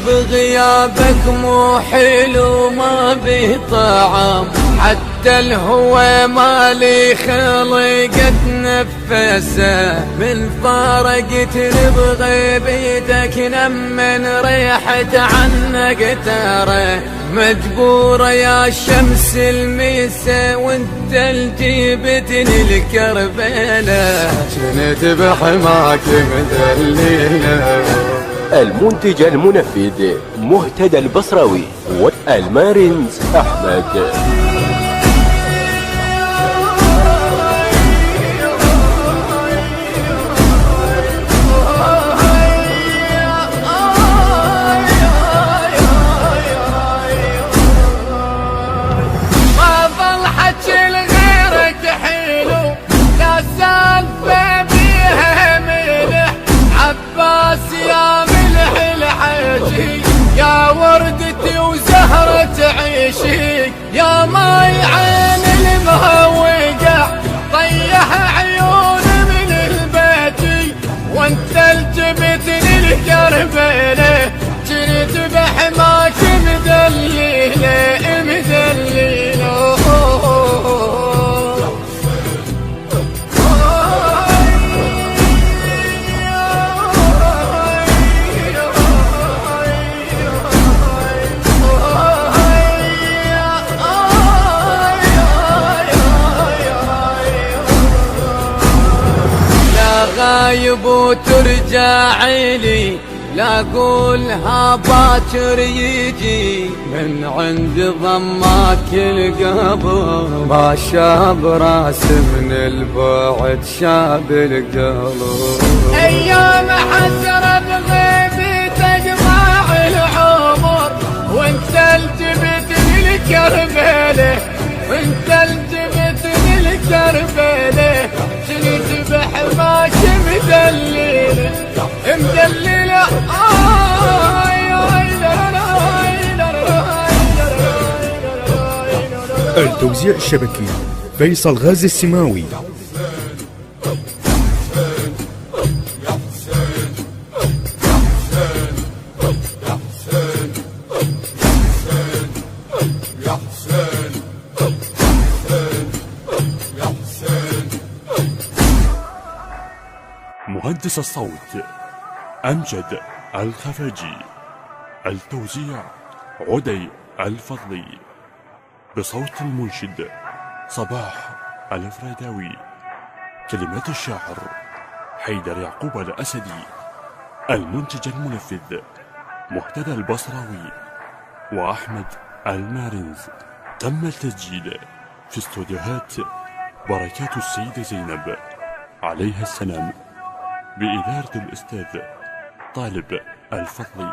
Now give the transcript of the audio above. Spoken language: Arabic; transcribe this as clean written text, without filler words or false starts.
بغيابك مو حلو ما به طعم، حتى الهوى مالي خلقت نفسه، من فارقتني بغيبتك نمن ريحت عنك ترى، مجبورة يا شمس الميسة وانت الجيبتني الكربلة، كنت بحماك مدللة. المنتج المنفذ مهتدى البصراوي، والمارنز أحمد. يا وردتي وزهرة عيشك، يا ماي عين المهوقة طيح عيون من البيت، وانت الجبتني الكربلة جريت بحماك مدللة مدللة. غايب وترجع لي، لا اقولها باكر يجي، من عند ضماك القبر ما شاب راس من البعد شاب القلب، ايام حسرة بغيبتك ضاع العمر، وانت الجبتني الكربلة وانت الجبتني الكربلة، جنيت بحماك مدللة مدللة. التوزيع الشبكي فيصل غازي السماوي. مهندس الصوت أمجد الخفاجي، التوزيع عدي الفضلي، بصوت المنشد صباح الفريداوي، كلمات الشاعر حيدر يعقوب الأسدي، المنتج المنفذ مهتدى البصراوي وأحمد المارنز. تم التسجيل في استوديوهات بركات السيدة زينب عليها السلام، بإدارة الأستاذ طالب الفضلي.